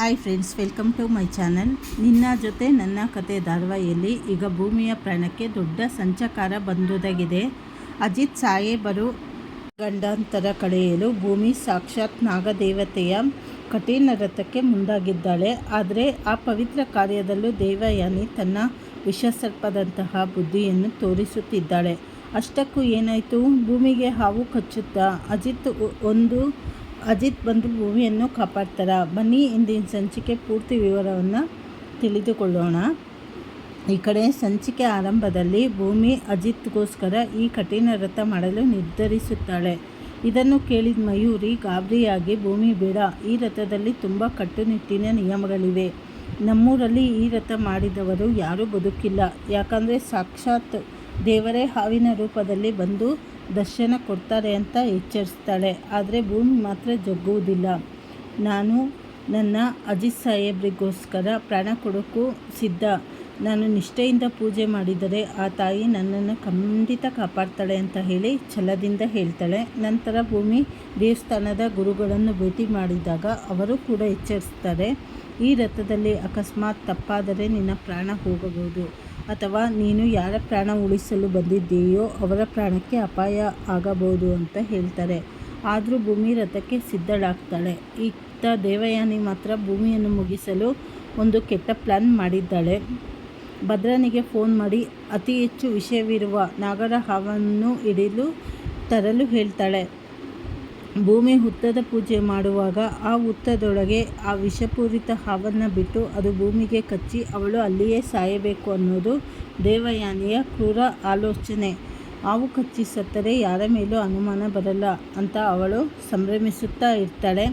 Hi friends, welcome to my channel. ನಿನ್ನ ಜೊತೆ ನನ್ನ ಕತೆ ಧಾರಾವಾಹಿಯಲ್ಲಿ ಈಗ ಭೂಮಿಯ ಪ್ರಾಣಕ್ಕೆ ದೊಡ್ಡ ಸಂಚಕಾರ ಬಂದೊದಗಿದೆ. ಅಜಿತ್ ಸಾಹೇಬರು ಗಂಡಾಂತರ ಕಳೆಯಲು ಭೂಮಿ ಸಾಕ್ಷಾತ್ ನಾಗದೇವತೆಯ ಕಠಿಣ ವ್ರತಕ್ಕೆ ಮುಂದಾಗಿದ್ದಾಳೆ. ಆದರೆ ಆ ಪವಿತ್ರ ಕಾರ್ಯದಲ್ಲೂ ದೇವಯಾನಿ ತನ್ನ ವಿಷಸರ್ಪದಂತಹ ಬುದ್ಧಿಯನ್ನು ತೋರಿಸುತ್ತಿದ್ದಾಳೆ. ಅಷ್ಟಕ್ಕೂ ಏನಾಯಿತು? ಭೂಮಿಗೆ ಹಾವು ಕಚ್ಚುತ್ತಾ ಅಜಿತ್ ಬಂದು ಭೂಮಿಯನ್ನು ಕಾಪಾಡ್ತಾರ? ಬನ್ನಿ ಇಂದಿನ ಸಂಚಿಕೆ ಪೂರ್ತಿ ವಿವರವನ್ನು ತಿಳಿದುಕೊಳ್ಳೋಣ. ಈ ಕಡೆ ಸಂಚಿಕೆ ಆರಂಭದಲ್ಲಿ ಭೂಮಿ ಅಜಿತ್ಗೋಸ್ಕರ ಈ ಕಠಿಣ ವ್ರತ ಮಾಡಲು ನಿರ್ಧರಿಸುತ್ತಾಳೆ. ಇದನ್ನು ಕೇಳಿದ ಮಯೂರಿ ಗಾಬರಿಯಾಗಿ, ಭೂಮಿ ಬೇಡ, ಈ ವ್ರತದಲ್ಲಿ ತುಂಬ ಕಟ್ಟುನಿಟ್ಟಿನ ನಿಯಮಗಳಿವೆ. ನಮ್ಮೂರಲ್ಲಿ ಈ ವ್ರತ ಮಾಡಿದವರು ಯಾರೂ ಬದುಕಿಲ್ಲ. ಯಾಕಂದರೆ ಸಾಕ್ಷಾತ್ ದೇವರೇ ಹಾವಿನ ರೂಪದಲ್ಲಿ ಬಂದು ದರ್ಶನ ಕೊಡ್ತಾರೆ ಅಂತ ಎಚ್ಚರಿಸ್ತಾಳೆ. ಆದರೆ ಭೂಮಿ ಮಾತ್ರ ಜಗ್ಗುವುದಿಲ್ಲ. ನಾನು ನನ್ನ ಅಜಿತ್ ಸಾಹೇಬ್ರಿಗೋಸ್ಕರ ಪ್ರಾಣ ಕೊಡೋಕ್ಕೂ ಸಿದ್ಧ. ನಾನು ನಿಷ್ಠೆಯಿಂದ ಪೂಜೆ ಮಾಡಿದರೆ ಆ ತಾಯಿ ನನ್ನನ್ನು ಖಂಡಿತ ಕಾಪಾಡ್ತಾಳೆ ಅಂತ ಹೇಳಿ ಛಲದಿಂದ ಹೇಳ್ತಾಳೆ. ನಂತರ ಭೂಮಿ ದೇವಸ್ಥಾನದ ಗುರುಗಳನ್ನು ಭೇಟಿ ಮಾಡಿದಾಗ ಅವರು ಕೂಡ ಎಚ್ಚರಿಸ್ತಾರೆ, ಈ ವ್ರತದಲ್ಲಿ ಅಕಸ್ಮಾತ್ ತಪ್ಪಾದರೆ ನಿನ್ನ ಪ್ರಾಣ ಹೋಗಬಹುದು, ಅಥವಾ ನೀನು ಯಾರ ಪ್ರಾಣ ಉಳಿಸಲು ಬಂದಿದ್ದೀಯೋ ಅವರ ಪ್ರಾಣಕ್ಕೆ ಅಪಾಯ ಆಗಬಹುದು ಅಂತ ಹೇಳ್ತಾರೆ. ಆದರೂ ಭೂಮಿ ವ್ರತಕ್ಕೆ ಸಿದ್ಧಳಾಗ್ತಾಳೆ. ಇತ್ತ ದೇವಯಾನಿ ಮಾತ್ರ ಭೂಮಿಯನ್ನು ಮುಗಿಸಲು ಒಂದು ಕೆಟ್ಟ ಪ್ಲ್ಯಾನ್ ಮಾಡಿದ್ದಾಳೆ. ಭದ್ರನಿಗೆ ಫೋನ್ ಮಾಡಿ ಅತಿ ಹೆಚ್ಚು ವಿಷವಿರುವ ನಾಗರ ಹಾವನ್ನು ತರಲು ಹೇಳ್ತಾಳೆ. ಭೂಮಿ ಹುತ್ತದ ಪೂಜೆ ಮಾಡುವಾಗ ಆ ಹುತ್ತದೊಳಗೆ ಆ ವಿಷಪೂರಿತ ಹಾವನ್ನು ಬಿಟ್ಟು ಅದು ಭೂಮಿಗೆ ಕಚ್ಚಿ ಅವಳು ಅಲ್ಲಿಯೇ ಸಾಯಬೇಕು ಅನ್ನೋದು ದೇವಯಾನಿಯ ಕ್ರೂರ ಆಲೋಚನೆ. ಹಾವು ಕಚ್ಚಿ ಸತ್ತರೆ ಯಾರ ಮೇಲೂ ಅನುಮಾನ ಬರಲ್ಲ ಅಂತ ಅವಳು ಸಂಭ್ರಮಿಸುತ್ತಾ ಇರ್ತಾಳೆ.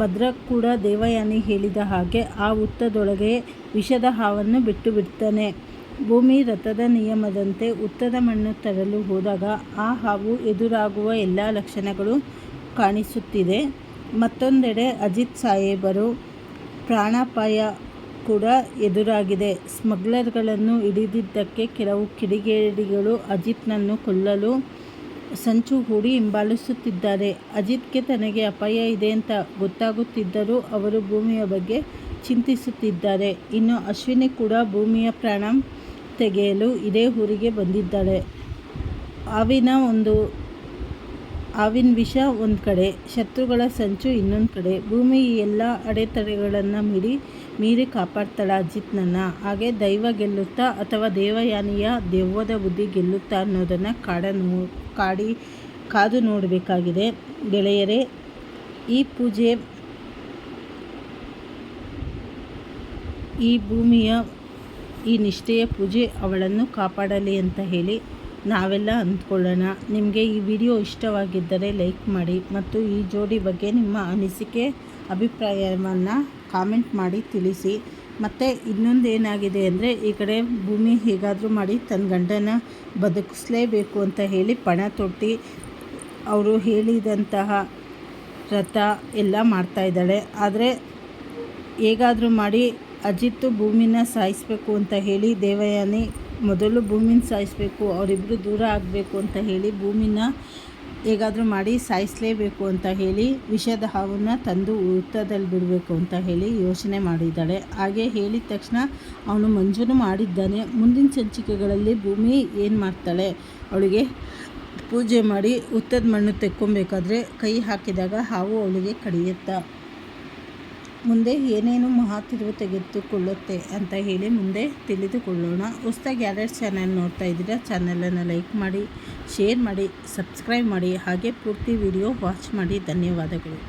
ಭದ್ರ ಕೂಡ ದೇವಯಾನಿ ಹೇಳಿದ ಹಾಗೆ ಆ ಹುತ್ತದೊಳಗೆ ವಿಷದ ಹಾವನ್ನು ಬಿಟ್ಟು ಬಿಡ್ತಾನೆ. ಭೂಮಿ ವ್ರತದ ನಿಯಮದಂತೆ ಹುತ್ತದ ಮಣ್ಣು ತರಲು ಹೋದಾಗ ಆ ಹಾವು ಎದುರಾಗುವ ಎಲ್ಲ ಲಕ್ಷಣಗಳು ಕಾಣಿಸುತ್ತಿದೆ. ಮತ್ತೊಂದೆಡೆ ಅಜಿತ್ ಸಾಹೇಬರು ಪ್ರಾಣಾಪಾಯ ಕೂಡ ಎದುರಾಗಿದೆ. ಸ್ಮಗ್ಲರ್ಗಳನ್ನು ಹಿಡಿದಿದ್ದಕ್ಕೆ ಕೆಲವು ಕಿಡಿಗೇಡಿಗಳು ಅಜಿತ್ನನ್ನು ಕೊಲ್ಲಲು ಸಂಚು ಹೂಡಿ ಹಿಂಬಾಲಿಸುತ್ತಿದ್ದಾರೆ. ಅಜಿತ್ಗೆ ತನಗೆ ಅಪಾಯ ಇದೆ ಅಂತ ಗೊತ್ತಾಗುತ್ತಿದ್ದರೂ ಅವರು ಭೂಮಿಯ ಬಗ್ಗೆ ಚಿಂತಿಸುತ್ತಿದ್ದಾರೆ. ಇನ್ನು ಅಶ್ವಿನಿ ಕೂಡ ಭೂಮಿಯ ಪ್ರಾಣ ತೆಗೆಯಲು ಇದೇ ಊರಿಗೆ ಬಂದಿದ್ದಾಳೆ. ಹಾವಿನ ವಿಷ ಒಂದು ಕಡೆ, ಶತ್ರುಗಳ ಸಂಚು ಇನ್ನೊಂದು ಕಡೆ. ಭೂಮಿ ಎಲ್ಲ ಅಡೆತಡೆಗಳನ್ನು ಮೀರಿ ಕಾಪಾಡ್ತಾಳೆ ಅಜಿತ್ನನ್ನು. ಹಾಗೆ ದೈವ ಗೆಲ್ಲುತ್ತಾ ಅಥವಾ ದೇವಯಾನಿಯ ದೆವ್ವದ ಬುದ್ಧಿ ಗೆಲ್ಲುತ್ತಾ ಅನ್ನೋದನ್ನು ಕಾದು ನೋಡಬೇಕಾಗಿದೆ ಗೆಳೆಯರೇ. ಈ ಭೂಮಿಯ ಈ ನಿಷ್ಠೆಯ ಪೂಜೆ ಅವಳನ್ನು ಕಾಪಾಡಲಿ ಅಂತ ಹೇಳಿ ನಾವೆಲ್ಲ ಅಂದ್ಕೊಳ್ಳೋಣ. ನಿಮಗೆ ಈ ವಿಡಿಯೋ ಇಷ್ಟವಾಗಿದ್ದರೆ ಲೈಕ್ ಮಾಡಿ ಮತ್ತು ಈ ಜೋಡಿ ಬಗ್ಗೆ ನಿಮ್ಮ ಅನಿಸಿಕೆ ಅಭಿಪ್ರಾಯವನ್ನು ಕಾಮೆಂಟ್ ಮಾಡಿ ತಿಳಿಸಿ. ಮತ್ತು ಇನ್ನೊಂದು ಏನಾಗಿದೆ ಅಂದರೆ, ಈ ಕಡೆ ಭೂಮಿ ಹೇಗಾದರೂ ಮಾಡಿ ತನ್ನ ಗಂಡನ ಬದುಕಿಸಲೇಬೇಕು ಅಂತ ಹೇಳಿ ಪಣ ತೊಟ್ಟು ಅವರು ಹೇಳಿದಂತಹ ವ್ರತ ಎಲ್ಲ ಮಾಡ್ತಾಯಿದ್ದಾಳೆ. ಆದರೆ ಹೇಗಾದರೂ ಮಾಡಿ ಅಜಿತ್ ಭೂಮಿನ ಸಾಯಿಸಬೇಕು ಅಂತ ಹೇಳಿ ದೇವಯಾನಿ ಮೊದಲು ಭೂಮಿನ ಸಾಯಿಸಬೇಕು, ಅವರಿಬ್ಬರು ದೂರ ಆಗಬೇಕು ಅಂತ ಹೇಳಿ ಭೂಮಿನ ಹೇಗಾದರೂ ಮಾಡಿ ಸಾಯಿಸಲೇಬೇಕು ಅಂತ ಹೇಳಿ ವಿಷದ ಹಾವನ್ನು ತಂದು ಹುತ್ತದಲ್ಲಿ ಬಿಡಬೇಕು ಅಂತ ಹೇಳಿ ಯೋಚನೆ ಮಾಡಿದ್ದಾಳೆ. ಹಾಗೆ ಹೇಳಿದ ತಕ್ಷಣ ಅವನು ಮಂಜೂರು ಮಾಡಿದ್ದಾನೆ. ಮುಂದಿನ ಸಂಚಿಕೆಗಳಲ್ಲಿ ಭೂಮಿ ಏನು ಮಾಡ್ತಾಳೆ? ಅವಳಿಗೆ ಪೂಜೆ ಮಾಡಿ ಹುತ್ತದ ಮಣ್ಣು ತೆಕ್ಕೊಬೇಕಾದ್ರೆ ಕೈ ಹಾಕಿದಾಗ ಹಾವು ಅವಳಿಗೆ ಕಡಿಯುತ್ತಾ, ಮುಂದೆ ಏನೇನು ಮಹಾ ತಿರುವು ತೆಗೆದುಕೊಳ್ಳುತ್ತೆ ಅಂತ ಹೇಳಿ ಮುಂದೆ ತಿಳಿದುಕೊಳ್ಳೋಣ. ಹೊಸದಾಗಿ ಯಾರ್ಯಾರು ಚಾನಲ್ ನೋಡ್ತಾ ಇದ್ದೀರಾ ಚಾನಲನ್ನು ಲೈಕ್ ಮಾಡಿ, ಶೇರ್ ಮಾಡಿ, ಸಬ್ಸ್ಕ್ರೈಬ್ ಮಾಡಿ, ಹಾಗೆ ಪೂರ್ತಿ ವಿಡಿಯೋ ವಾಚ್ ಮಾಡಿ. ಧನ್ಯವಾದಗಳು.